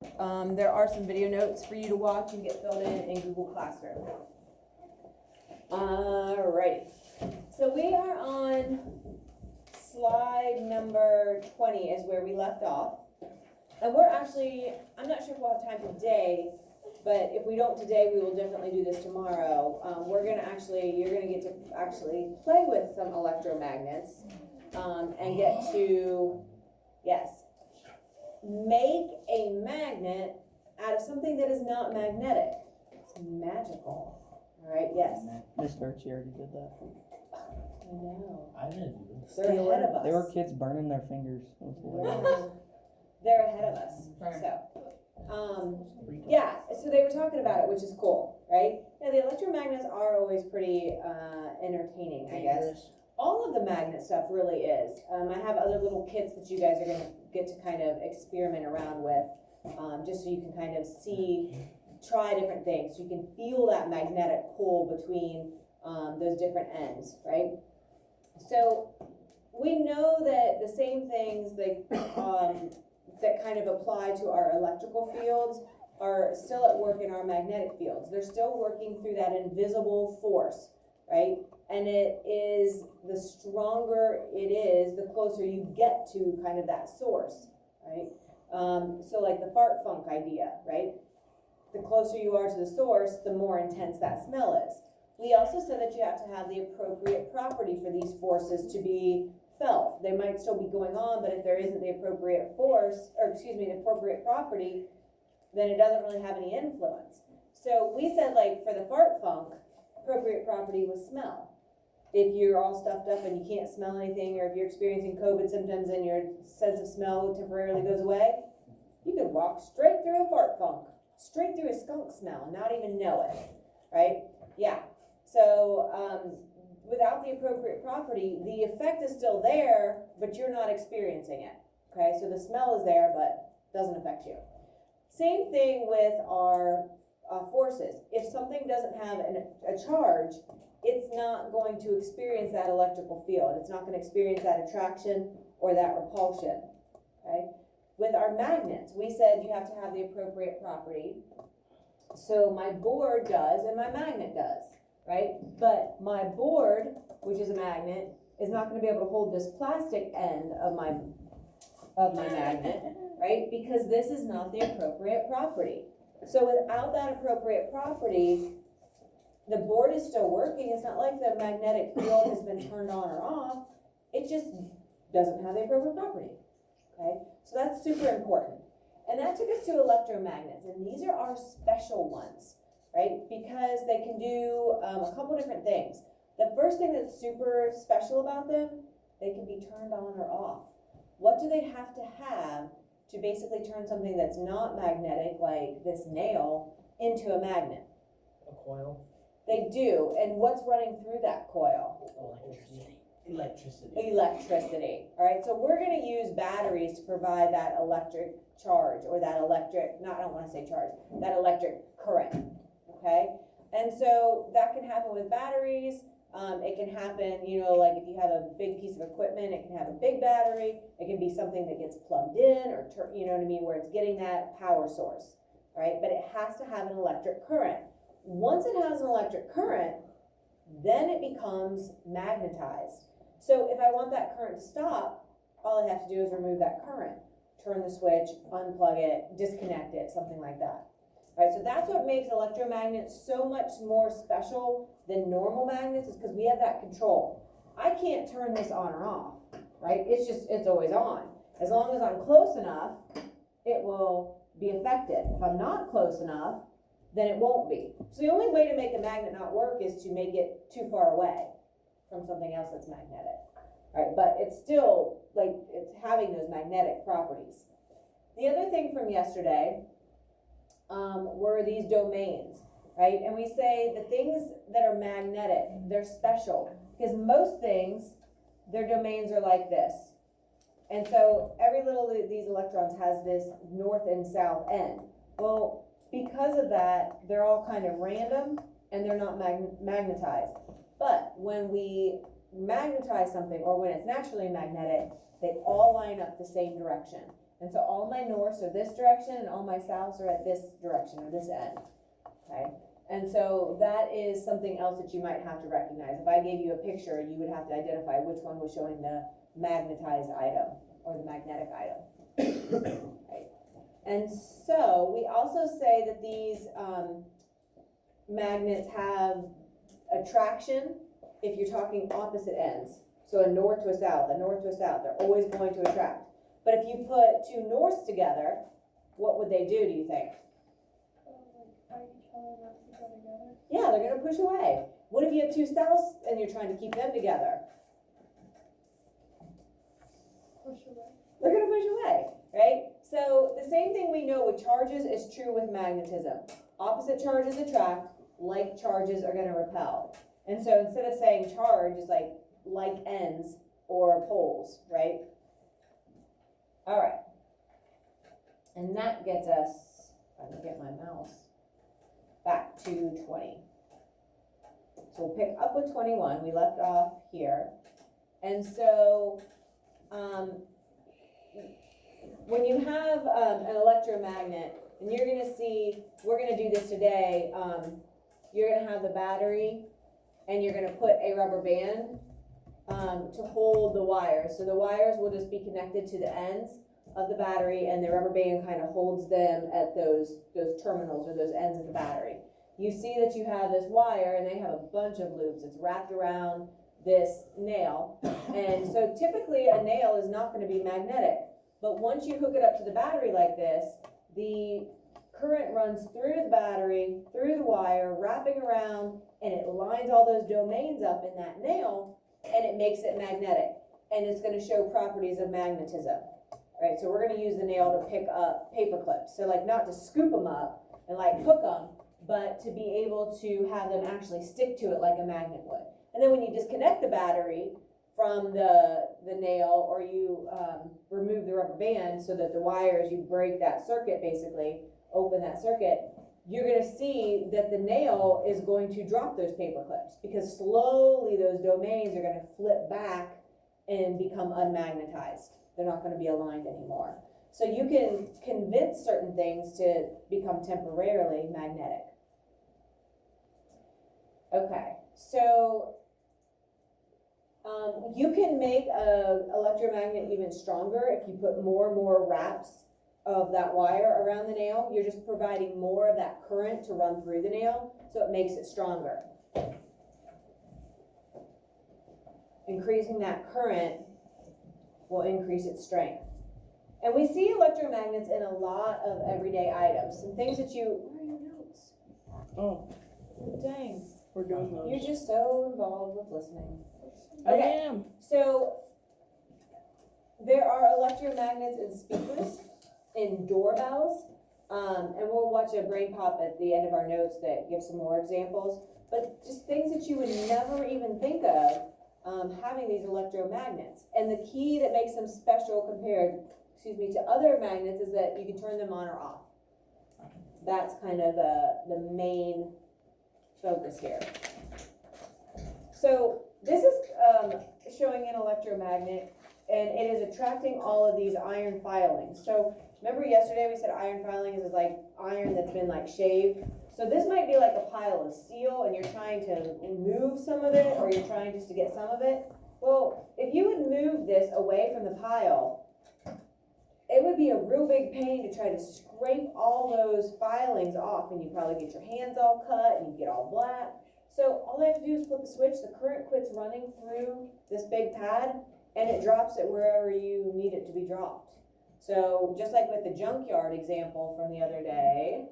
There are some video notes for you to watch and get filled in Google Classroom. Alrighty, so we are on slide number 20 is where we left off. And we're actually, I'm not sure if we'll have time today, but if we don't today, we will definitely do this tomorrow. You're gonna get to actually play with some electromagnets and get to, yes, make a magnet out of something that is not magnetic. It's magical. All right, yes. Miss Birchie already did that. I know. I didn't do this. They're ahead of us. There were kids burning their fingers. It was hilarious. Yeah. They're ahead of us. So they were talking about it, which is cool, right? Now the electromagnets are always pretty entertaining, I guess. All of the magnet stuff really is. I have other little kits that you guys are gonna get to kind of experiment around with, just so you can kind of try different things. You can feel that magnetic pull between those different ends, right? So we know that the same things that kind of apply to our electrical fields are still at work in our magnetic fields. They're still working through that invisible force, right? And it is, the stronger it is, the closer you get to kind of that source, right? So like the fart funk idea, right? The closer you are to the source, the more intense that smell is. We also said that you have to have the appropriate property for these forces to be felt. They might still be going on, but if there isn't the appropriate the appropriate property, then it doesn't really have any influence. So we said, like, for the fart funk, appropriate property was smell. If you're all stuffed up and you can't smell anything, or if you're experiencing COVID symptoms and your sense of smell temporarily goes away, you could walk straight through a fart funk, straight through a skunk smell and not even know it, right? Yeah. So without the appropriate property, the effect is still there, but you're not experiencing it, okay? So the smell is there, but doesn't affect you. Same thing with our forces. If something doesn't have a charge, it's not going to experience that electrical field. It's not going to experience that attraction or that repulsion, okay? With our magnets, we said you have to have the appropriate property. So my board does and my magnet does, right? But my board, which is a magnet, is not going to be able to hold this plastic end of my magnet, right? Because this is not the appropriate property. So without that appropriate property, the board is still working. It's not like the magnetic field has been turned on or off. It just doesn't have the appropriate property, okay? So that's super important. And that took us to electromagnets, and these are our special ones, right? Because they can do a couple different things. The first thing that's super special about them, they can be turned on or off. What do they have to basically turn something that's not magnetic, like this nail, into a magnet? A coil? They do, and what's running through that coil? Electricity, all right? So we're gonna use batteries to provide that electric charge, or that electric, no, I don't wanna say charge, that electric current, okay? And so that can happen with batteries. It can happen, like if you have a big piece of equipment, it can have a big battery. It can be something that gets plugged in, or you know what I mean, where it's getting that power source, right? But it has to have an electric current. Once it has an electric current, then it becomes magnetized. So if I want that current to stop, all I have to do is remove that current, turn the switch, unplug it, disconnect it, something like that. All right, so that's what makes electromagnets so much more special than normal magnets, is because we have that control. I can't turn this on or off, right? It's always on. As long as I'm close enough, it will be affected. If I'm not close enough, then it won't be. So the only way to make a magnet not work is to make it too far away from something else that's magnetic. All right, but it's still, like, it's having those magnetic properties. The other thing from yesterday were these domains, right? And we say the things that are magnetic, they're special, because most things, their domains are like this. And so every little of these electrons has this north and south end. Well, because of that, they're all kind of random and they're not magnetized. But when we magnetize something, or when it's naturally magnetic, they all line up the same direction. And so all my norths are this direction and all my souths are at this direction or this end, okay? And so that is something else that you might have to recognize. If I gave you a picture, you would have to identify which one was showing the magnetized item or the magnetic item. Right. And so we also say that these magnets have attraction if you're talking opposite ends. So a north to a south, a north to a south, they're always going to attract. But if you put two norths together, what would they do you think? Yeah, they're gonna push away. What if you have two souths and you're trying to keep them together? Push away. They're gonna push away, right? So the same thing we know with charges is true with magnetism. Opposite charges attract, like charges are gonna repel. And so instead of saying charge, it's like ends or poles, right? All right. And that gets us, if I can get my mouse, back to 20. So we'll pick up with 21. We left off here. And so when you have an electromagnet, and you're going to see, we're going to do this today, you're going to have the battery, and you're going to put a rubber band to hold the wires. So the wires will just be connected to the ends of the battery, and the rubber band kind of holds them at those terminals or those ends of the battery. You see that you have this wire, and they have a bunch of loops. It's wrapped around this nail, and so typically a nail is not going to be magnetic. But once you hook it up to the battery like this, the current runs through the battery, through the wire, wrapping around, and it lines all those domains up in that nail, and it makes it magnetic. And it's going to show properties of magnetism. Right, so we're going to use the nail to pick up paper clips. So like not to scoop them up and like hook them, but to be able to have them actually stick to it like a magnet would. And then when you disconnect the battery from the nail, or you remove the rubber band so that the wires, you break that circuit basically, open that circuit, you're going to see that the nail is going to drop those paper clips, because slowly those domains are going to flip back and become unmagnetized. They're not going to be aligned anymore. So you can convince certain things to become temporarily magnetic. Okay, so you can make an electromagnet even stronger if you put more and more wraps of that wire around the nail. You're just providing more of that current to run through the nail, so it makes it stronger. Increasing that current will increase its strength. And we see electromagnets in a lot of everyday items. Some things that you, where are your notes? Oh, Dang, we're doing you're those. just so involved with listening. I Okay. am. So there are electromagnets in speakers, in doorbells, and we'll watch a brain pop at the end of our notes that gives some more examples. But just things that you would never even think of having these electromagnets. And the key that makes them special compared, to other magnets is that you can turn them on or off. That's kind of the main focus here. So this is showing an electromagnet, and it is attracting all of these iron filings. So remember yesterday we said iron filings is like iron that's been like shaved. So this might be like a pile of steel, and you're trying to move some of it, or you're trying just to get some of it. Well, if you would move this away from the pile, it would be a real big pain to try to scrape all those filings off, and you probably get your hands all cut and you get all black. So all I have to do is flip a switch, the current quits running through this big pad, and it drops it wherever you need it to be dropped. So just like with the junkyard example from the other day,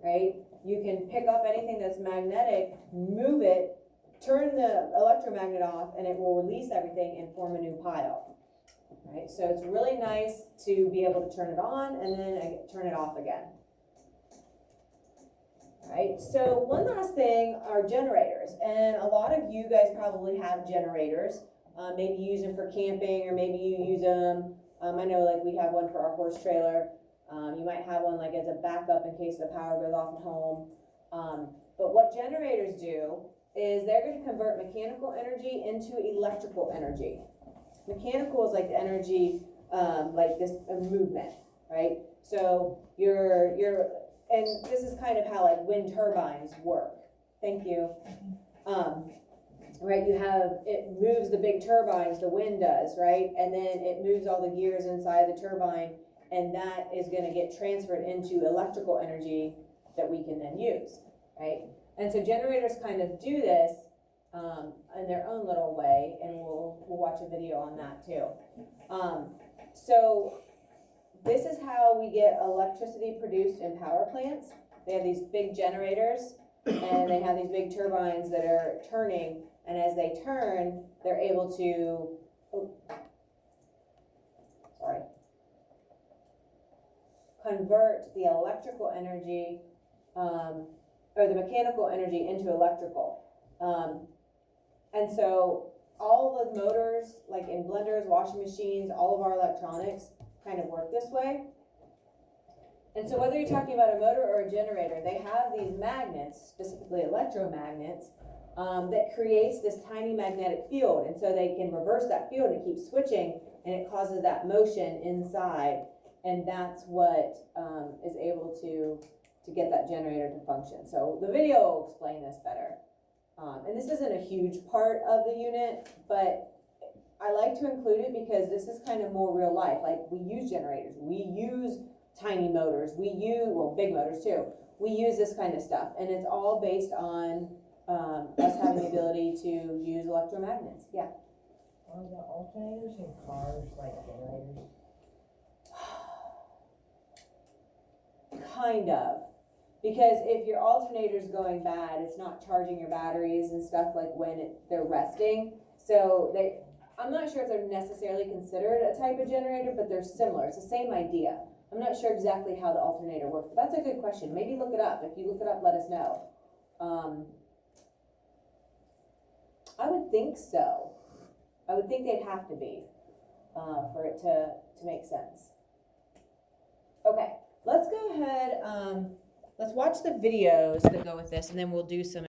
right? You can pick up anything that's magnetic, move it, turn the electromagnet off, and it will release everything and form a new pile. Right? So it's really nice to be able to turn it on and then turn it off again. Right? So one last thing are generators, and a lot of you guys probably have generators. Maybe you use them for camping, or maybe you use them, I know like we have one for our horse trailer. You might have one like as a backup in case the power goes off at home. But what generators do is they're going to convert mechanical energy into electrical energy. Mechanical is like the energy like this movement, right? So and this is kind of how like wind turbines work. Thank you. Right, it moves the big turbines, the wind does, right? And then it moves all the gears inside the turbine, and that is gonna get transferred into electrical energy that we can then use, right? And so generators kind of do this in their own little way, and we'll watch a video on that too. So this is how we get electricity produced in power plants. They have these big generators, and they have these big turbines that are turning, and as they turn, they're able to, convert the electrical energy, or the mechanical energy into electrical. And so all the motors, like in blenders, washing machines, all of our electronics kind of work this way. And so whether you're talking about a motor or a generator, they have these magnets, specifically electromagnets, that creates this tiny magnetic field. And so they can reverse that field and keep switching, and it causes that motion inside. And that's what is able to get that generator to function. So the video will explain this better. And this isn't a huge part of the unit, but I like to include it because this is kind of more real life. Like, we use generators, we use tiny motors, we use, well, big motors too. We use this kind of stuff, and it's all based on us having the ability to use electromagnets. Yeah. Are the alternators in cars like generators? Kind of. Because if your alternator's going bad, it's not charging your batteries and stuff like when they're resting. So I'm not sure if they're necessarily considered a type of generator, but they're similar. It's the same idea. I'm not sure exactly how the alternator works, but that's a good question. Maybe look it up. If you look it up, let us know. I would think so. I would think they'd have to be for it to make sense. Okay, let's go ahead. Let's watch the videos that go with this, and then we'll do some